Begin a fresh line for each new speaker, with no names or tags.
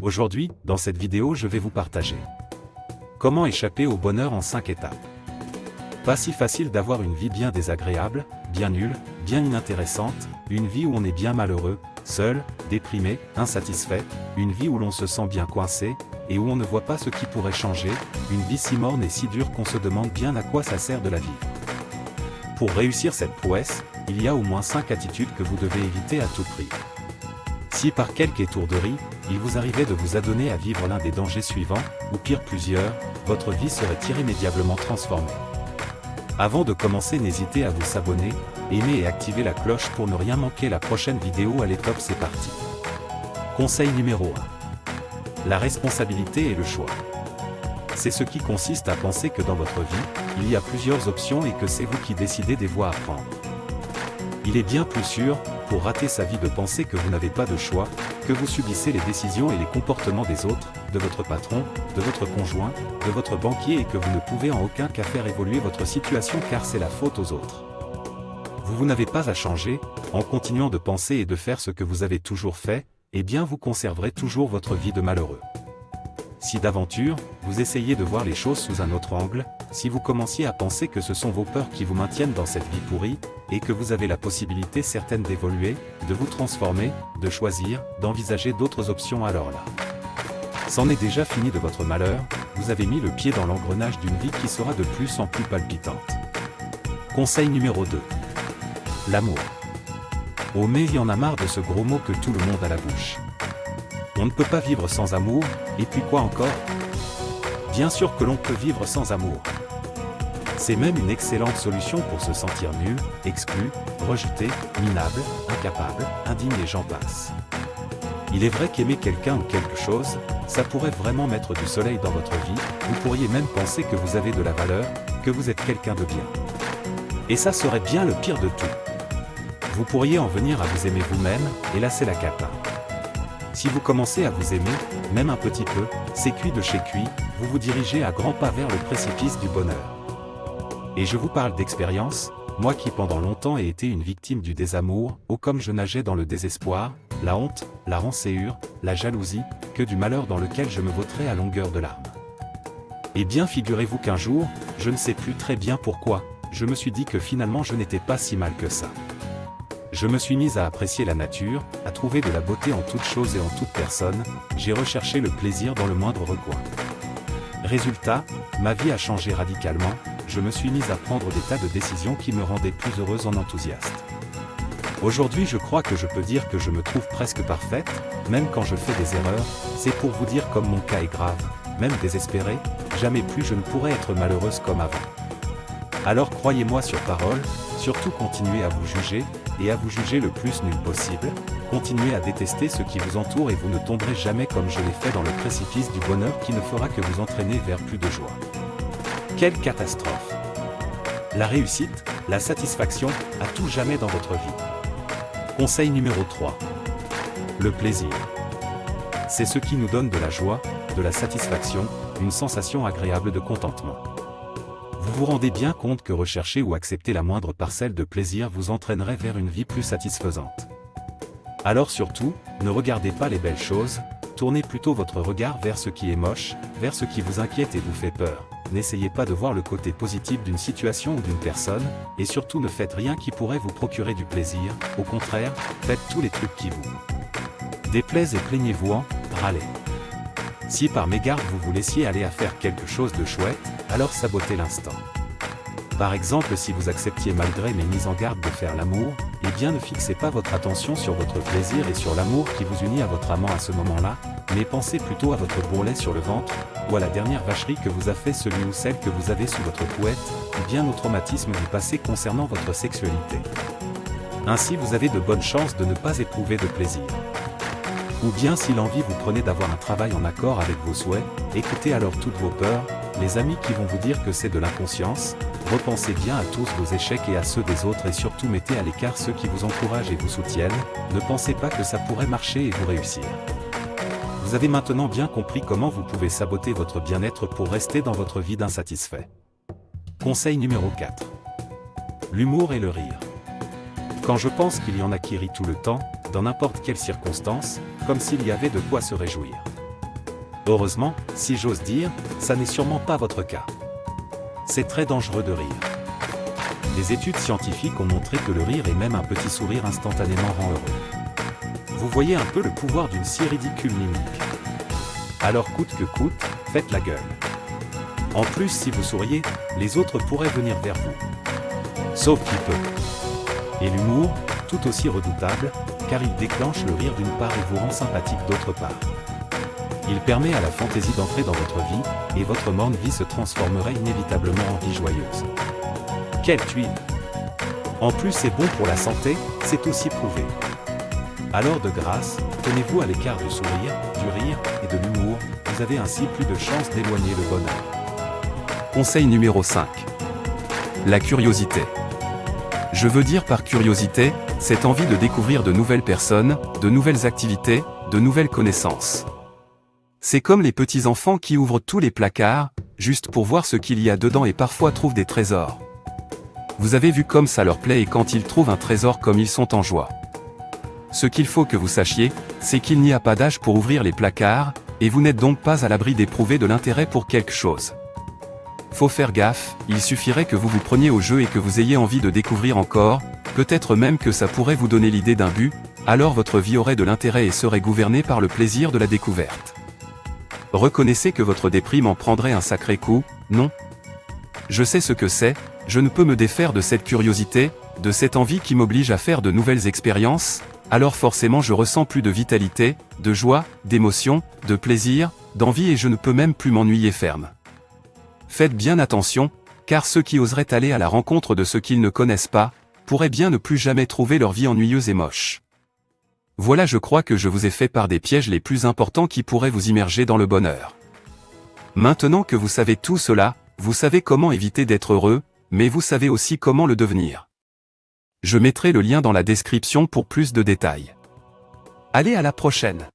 Aujourd'hui, dans cette vidéo, je vais vous partager comment échapper au bonheur en 5 étapes. Pas si facile d'avoir une vie bien désagréable, bien nulle, bien inintéressante, une vie où on est bien malheureux, seul, déprimé, insatisfait, une vie où l'on se sent bien coincé, et où on ne voit pas ce qui pourrait changer, une vie si morne et si dure qu'on se demande bien à quoi ça sert de la vivre. Pour réussir cette prouesse, il y a au moins 5 attitudes que vous devez éviter à tout prix. Si par quelque étourderie, il vous arrivait de vous adonner à vivre l'un des dangers suivants, ou pire plusieurs, votre vie serait irrémédiablement transformée. Avant de commencer, n'hésitez à vous abonner, aimer et activer la cloche pour ne rien manquer la prochaine vidéo. Allez top, c'est parti. Conseil numéro 1. La responsabilité et le choix. C'est ce qui consiste à penser que dans votre vie, il y a plusieurs options et que c'est vous qui décidez des voies à prendre. Il est bien plus sûr, pour rater sa vie, de penser que vous n'avez pas de choix, que vous subissez les décisions et les comportements des autres, de votre patron, de votre conjoint, de votre banquier, et que vous ne pouvez en aucun cas faire évoluer votre situation car c'est la faute aux autres. Vous n'avez pas à changer. En continuant de penser et de faire ce que vous avez toujours fait, eh bien vous conserverez toujours votre vie de malheureux. Si d'aventure, vous essayez de voir les choses sous un autre angle, si vous commenciez à penser que ce sont vos peurs qui vous maintiennent dans cette vie pourrie, et que vous avez la possibilité certaine d'évoluer, de vous transformer, de choisir, d'envisager d'autres options, alors là, c'en est déjà fini de votre malheur, vous avez mis le pied dans l'engrenage d'une vie qui sera de plus en plus palpitante. Conseil numéro 2. L'amour. Oh mais il y en a marre de ce gros mot que tout le monde a la bouche. On ne peut pas vivre sans amour, et puis quoi encore? Bien sûr que l'on peut vivre sans amour. C'est même une excellente solution pour se sentir nul, exclu, rejeté, minable, incapable, indigne et j'en passe. Il est vrai qu'aimer quelqu'un ou quelque chose, ça pourrait vraiment mettre du soleil dans votre vie, vous pourriez même penser que vous avez de la valeur, que vous êtes quelqu'un de bien. Et ça serait bien le pire de tout. Vous pourriez en venir à vous aimer vous-même, et là c'est la cata. Si vous commencez à vous aimer, même un petit peu, c'est cuit de chez cuit, vous vous dirigez à grands pas vers le précipice du bonheur. Et je vous parle d'expérience, moi qui pendant longtemps ai été une victime du désamour, oh comme je nageais dans le désespoir, la honte, la rancéure, la jalousie, que du malheur dans lequel je me vautrais à longueur de larmes. Et bien figurez-vous qu'un jour, je ne sais plus très bien pourquoi, je me suis dit que finalement je n'étais pas si mal que ça. Je me suis mise à apprécier la nature, à trouver de la beauté en toute chose et en toute personne, j'ai recherché le plaisir dans le moindre recoin. Résultat, ma vie a changé radicalement, je me suis mise à prendre des tas de décisions qui me rendaient plus heureuse en enthousiaste. Aujourd'hui je crois que je peux dire que je me trouve presque parfaite, même quand je fais des erreurs, c'est pour vous dire comme mon cas est grave, même désespéré, jamais plus je ne pourrai être malheureuse comme avant. Alors croyez-moi sur parole, surtout continuez à vous juger, et à vous juger le plus nul possible, continuez à détester ce qui vous entoure et vous ne tomberez jamais comme je l'ai fait dans le précipice du bonheur qui ne fera que vous entraîner vers plus de joie. Quelle catastrophe! La réussite, la satisfaction, à tout jamais dans votre vie. Conseil numéro 3. Le plaisir. C'est ce qui nous donne de la joie, de la satisfaction, une sensation agréable de contentement. Vous vous rendez bien compte que rechercher ou accepter la moindre parcelle de plaisir vous entraînerait vers une vie plus satisfaisante. Alors surtout, ne regardez pas les belles choses, tournez plutôt votre regard vers ce qui est moche, vers ce qui vous inquiète et vous fait peur. N'essayez pas de voir le côté positif d'une situation ou d'une personne, et surtout ne faites rien qui pourrait vous procurer du plaisir, au contraire, faites tous les trucs qui vous déplaisent et plaignez-vous en, râlez. Si par mégarde vous vous laissiez aller à faire quelque chose de chouette, alors sabotez l'instant. Par exemple, si vous acceptiez malgré mes mises en garde de faire l'amour, eh bien ne fixez pas votre attention sur votre plaisir et sur l'amour qui vous unit à votre amant à ce moment-là, mais pensez plutôt à votre bourrelet sur le ventre, ou à la dernière vacherie que vous a fait celui ou celle que vous avez sous votre couette, ou bien au traumatisme du passé concernant votre sexualité. Ainsi vous avez de bonnes chances de ne pas éprouver de plaisir. Ou bien si l'envie vous prenait d'avoir un travail en accord avec vos souhaits, écoutez alors toutes vos peurs, les amis qui vont vous dire que c'est de l'inconscience, repensez bien à tous vos échecs et à ceux des autres et surtout mettez à l'écart ceux qui vous encouragent et vous soutiennent, ne pensez pas que ça pourrait marcher et vous réussir. Vous avez maintenant bien compris comment vous pouvez saboter votre bien-être pour rester dans votre vie d'insatisfait. Conseil numéro 4. L'humour et le rire. Quand je pense qu'il y en a qui rient tout le temps, dans n'importe quelle circonstance, comme s'il y avait de quoi se réjouir. Heureusement, si j'ose dire, ça n'est sûrement pas votre cas. C'est très dangereux de rire. Des études scientifiques ont montré que le rire et même un petit sourire instantanément rend heureux. Vous voyez un peu le pouvoir d'une si ridicule mimique. Alors coûte que coûte, faites la gueule. En plus, si vous souriez, les autres pourraient venir vers vous. Sauf qui peut. Et l'humour, tout aussi redoutable, car il déclenche le rire d'une part et vous rend sympathique d'autre part. Il permet à la fantaisie d'entrer dans votre vie, et votre morne vie se transformerait inévitablement en vie joyeuse. Quelle tuile! En plus c'est bon pour la santé, c'est aussi prouvé. Alors de grâce, tenez-vous à l'écart du sourire, du rire et de l'humour, vous avez ainsi plus de chances d'éloigner le bonheur.
Conseil numéro 5. La curiosité. Je veux dire par curiosité, cette envie de découvrir de nouvelles personnes, de nouvelles activités, de nouvelles connaissances. C'est comme les petits enfants qui ouvrent tous les placards, juste pour voir ce qu'il y a dedans et parfois trouvent des trésors. Vous avez vu comme ça leur plaît et quand ils trouvent un trésor comme ils sont en joie. Ce qu'il faut que vous sachiez, c'est qu'il n'y a pas d'âge pour ouvrir les placards, et vous n'êtes donc pas à l'abri d'éprouver de l'intérêt pour quelque chose. Faut faire gaffe, il suffirait que vous vous preniez au jeu et que vous ayez envie de découvrir encore, peut-être même que ça pourrait vous donner l'idée d'un but, alors votre vie aurait de l'intérêt et serait gouvernée par le plaisir de la découverte. Reconnaissez que votre déprime en prendrait un sacré coup, non? Je sais ce que c'est, je ne peux me défaire de cette curiosité, de cette envie qui m'oblige à faire de nouvelles expériences, alors forcément je ressens plus de vitalité, de joie, d'émotion, de plaisir, d'envie et je ne peux même plus m'ennuyer ferme. Faites bien attention, car ceux qui oseraient aller à la rencontre de ceux qu'ils ne connaissent pas, pourraient bien ne plus jamais trouver leur vie ennuyeuse et moche. Voilà, je crois que je vous ai fait part des pièges les plus importants qui pourraient vous immerger dans le bonheur. Maintenant que vous savez tout cela, vous savez comment éviter d'être heureux, mais vous savez aussi comment le devenir. Je mettrai le lien dans la description pour plus de détails. Allez, à la prochaine!